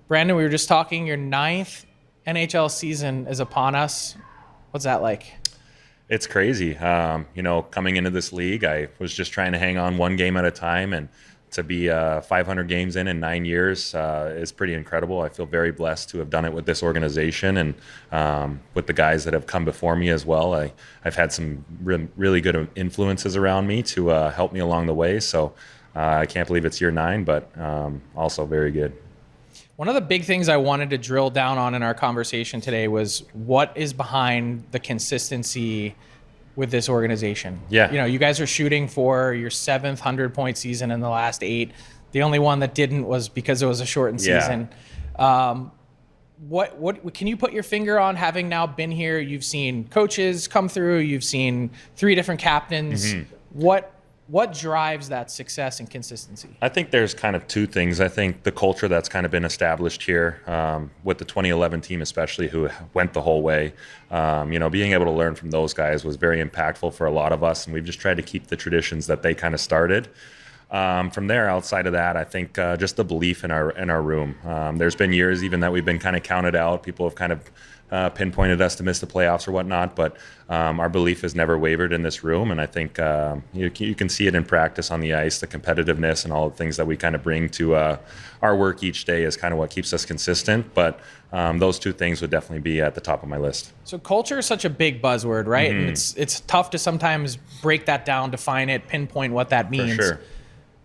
Brandon, we were just talking, your 9th NHL season is upon us. What's that like? It's crazy. Coming into this league, I was just trying to hang on one game at a time, and to be 500 games in 9 years is pretty incredible. I feel very blessed to have done it with this organization and with the guys that have come before me as well. I've had some really good influences around me to help me along the way. So I can't believe it's year 9, but also very good. One of the big things I wanted to drill down on in our conversation today was what is behind the consistency with this organization. Yeah. You guys are shooting for your 7th 100-point season in the last 8. The only one that didn't was because it was a shortened season. What can you put your finger on, having now been here? You've seen coaches come through. You've seen 3 different captains. What drives that success and consistency? I think there's kind of 2 things. I think the culture that's kind of been established here with the 2011 team especially, who went the whole way. Being able to learn from those guys was very impactful for a lot of us, and we've just tried to keep the traditions that they kind of started. From there, outside of that, I think just the belief in our room. There's been years even that we've been kind of counted out. People have kind of pinpointed us to miss the playoffs or whatnot, but our belief has never wavered in this room, and I think you can see it in practice on the ice. The competitiveness and all the things that we kind of bring to our work each day is kind of what keeps us consistent, but those 2 things would definitely be at the top of my list. So culture is such a big buzzword, right? And it's tough to sometimes break that down, define it, pinpoint what that means. For sure.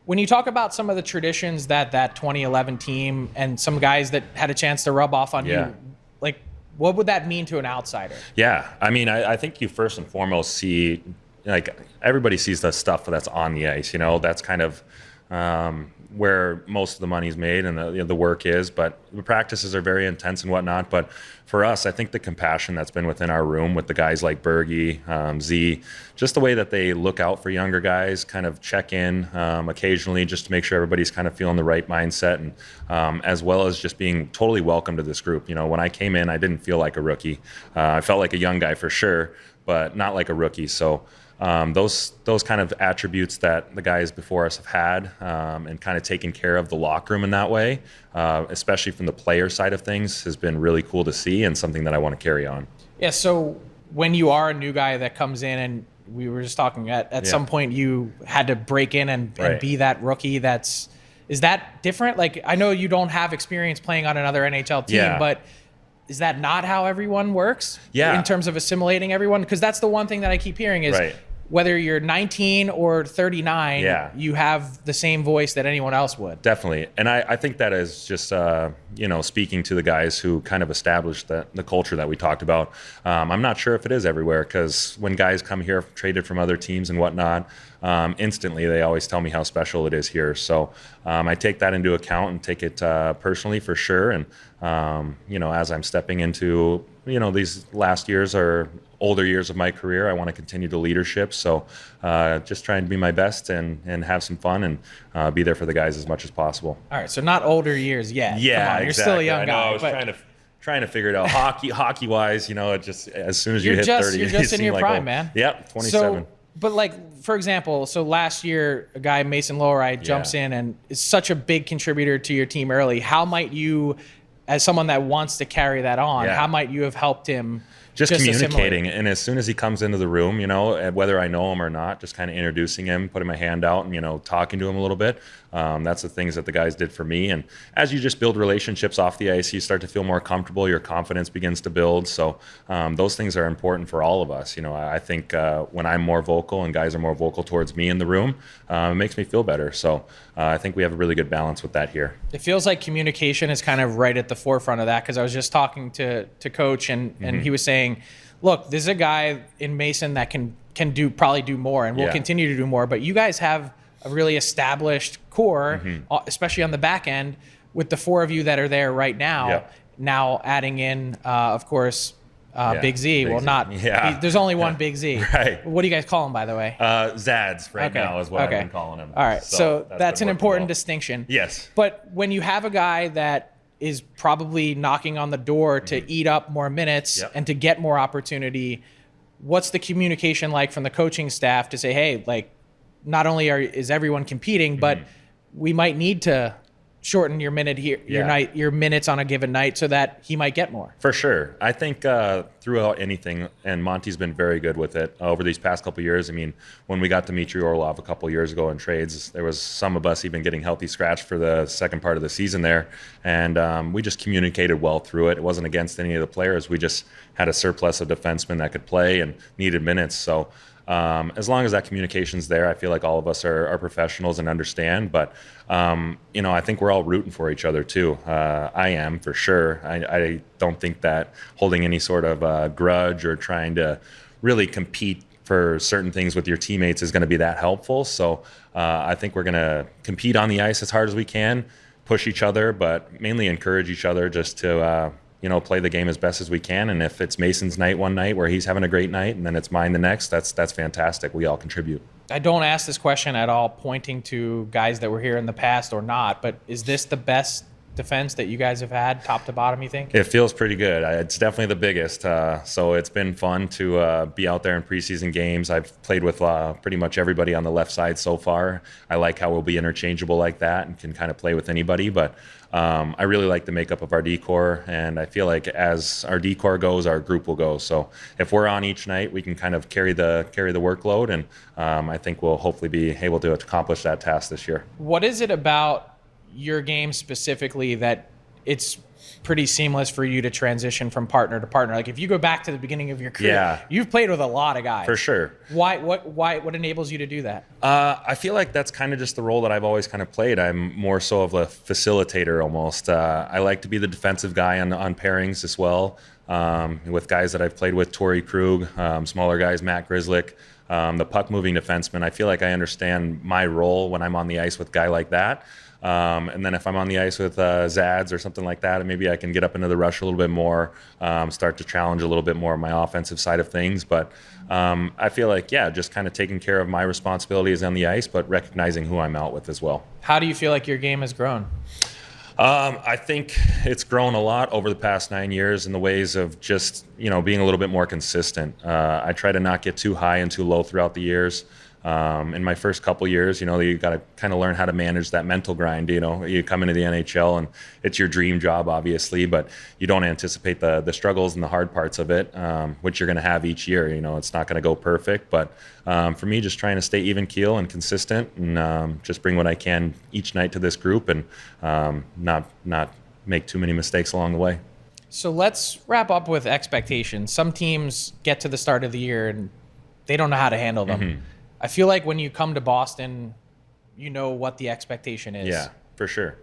When you talk about some of the traditions that 2011 team and some guys that had a chance to rub off on you, like, what would that mean to an outsider? Yeah, I mean, I think you first and foremost see, like, everybody sees the stuff that's on the ice. That's kind of where most of the money's made and the work is. But the practices are very intense and whatnot. But for us, I think the compassion that's been within our room with the guys like Bergie, Z, just the way that they look out for younger guys, kind of check in occasionally just to make sure everybody's kind of feeling the right mindset, and as well as just being totally welcome to this group. When I came in, I didn't feel like a rookie. I felt like a young guy for sure, but not like a rookie. So those kind of attributes that the guys before us have had, and kind of taking care of the locker room in that way, especially from the player side of things, has been really cool to see and something that I want to carry on. Yeah, so when you are a new guy that comes in, and we were just talking at some point you had to break in and be that rookie, is that different? Like, I know you don't have experience playing on another NHL team, but is that not how everyone works in terms of assimilating everyone? Because that's the one thing that I keep hearing is whether you're 19 or 39, you have the same voice that anyone else would. Definitely. And I think that is just, speaking to the guys who kind of established the culture that we talked about. I'm not sure if it is everywhere, because when guys come here traded from other teams and whatnot, instantly they always tell me how special it is here. So I take that into account and take it personally for sure. And, as I'm stepping into, these last years or older years of my career, I want to continue the leadership. So just trying to be my best and have some fun and be there for the guys as much as possible. All right, so not older years yet. Yeah, come on, you're still a young guy. I was trying to figure it out. Hockey wise, it just, as soon as you hit 30, you're just in your prime, man. Yep, 27. So, but like, for example, so last year, a guy, Mason Lohrei, jumps in and is such a big contributor to your team early. How might you, as someone that wants to carry that on, how might you have helped him? Just communicating, and as soon as he comes into the room, whether I know him or not, just kind of introducing him, putting my hand out, and talking to him a little bit. That's the things that the guys did for me. And as you just build relationships off the ice, you start to feel more comfortable. Your confidence begins to build. So those things are important for all of us. I think when I'm more vocal and guys are more vocal towards me in the room, it makes me feel better. So I think we have a really good balance with that here. It feels like communication is kind of right at the forefront of that, because I was just talking to Coach, and he was saying, look, this is a guy in Mason that can probably do more and will continue to do more, but you guys have a really established core, especially on the back end, with the 4 of you that are there right now. Now adding in, of course, Big Z. There's only one Big Z. Right. What do you guys call him, by the way? Zads now is what I've been calling him. All right, so that's an important distinction. Yes. But when you have a guy that is probably knocking on the door to eat up more minutes and to get more opportunity, what's the communication like from the coaching staff to say, hey, like, not only is everyone competing, but we might need to shorten your your minutes on a given night so that he might get more. For sure. I think throughout anything, and Monty's been very good with it over these past couple of years. I mean, when we got Dmitry Orlov a couple of years ago in trades, there was some of us even getting healthy scratch for the second part of the season there. And we just communicated well through it. It wasn't against any of the players. We just had a surplus of defensemen that could play and needed minutes. So as long as that communication's there, I feel like all of us are professionals and understand. But I think we're all rooting for each other too. I am, for sure. I don't think that holding any sort of grudge or trying to really compete for certain things with your teammates is going to be that helpful. So I think we're going to compete on the ice as hard as we can, push each other, but mainly encourage each other just to play the game as best as we can. And if it's Mason's night one night where he's having a great night and then it's mine the next, that's fantastic. We all contribute. I don't ask this question at all pointing to guys that were here in the past or not, but is this the best defense that you guys have had top to bottom, you think? It feels pretty good. It's definitely the biggest. So it's been fun to be out there in preseason games. I've played with pretty much everybody on the left side so far. I like how we'll be interchangeable like that and can kind of play with anybody. But I really like the makeup of our D-core, and I feel like as our D-core goes, our group will go. So if we're on each night, we can kind of carry the workload, and I think we'll hopefully be able to accomplish that task this year. What is it about your game specifically that it's pretty seamless for you to transition from partner to partner? Like if you go back to the beginning of your career, you've played with a lot of guys. For sure. What enables you to do that? I feel like that's kind of just the role that I've always kind of played. I'm more so of a facilitator almost. I like to be the defensive guy on pairings as well, with guys that I've played with, Torrey Krug, smaller guys, Matt Grzelcyk, the puck-moving defenseman. I feel like I understand my role when I'm on the ice with a guy like that. And then if I'm on the ice with Zads or something like that, maybe I can get up into the rush a little bit more, start to challenge a little bit more of my offensive side of things. But I feel like, just kind of taking care of my responsibilities on the ice, but recognizing who I'm out with as well. How do you feel like your game has grown? I think it's grown a lot over the past 9 years in the ways of just, being a little bit more consistent. I try to not get too high and too low throughout the years. In my first couple years, you got to kind of learn how to manage that mental grind. You come into the NHL and it's your dream job, obviously, but you don't anticipate the struggles and the hard parts of it, which you're going to have each year. It's not going to go perfect, but for me, just trying to stay even keel and consistent and just bring what I can each night to this group and not make too many mistakes along the way. So let's wrap up with expectations. Some teams get to the start of the year and they don't know how to handle them. Mm-hmm. I feel like when you come to Boston, you know what the expectation is. Yeah, for sure.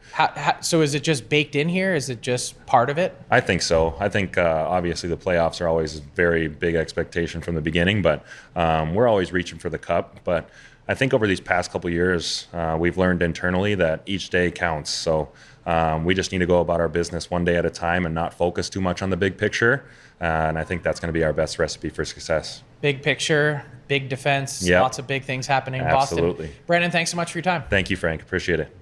So is it just baked in here? Is it just part of it? I think so. I think obviously the playoffs are always a very big expectation from the beginning, but we're always reaching for the cup. But I think over these past couple of years, we've learned internally that each day counts. So we just need to go about our business one day at a time and not focus too much on the big picture. And I think that's going to be our best recipe for success. Big picture, big defense, lots of big things happening in Boston. Absolutely. Brandon, thanks so much for your time. Thank you, Frank. Appreciate it.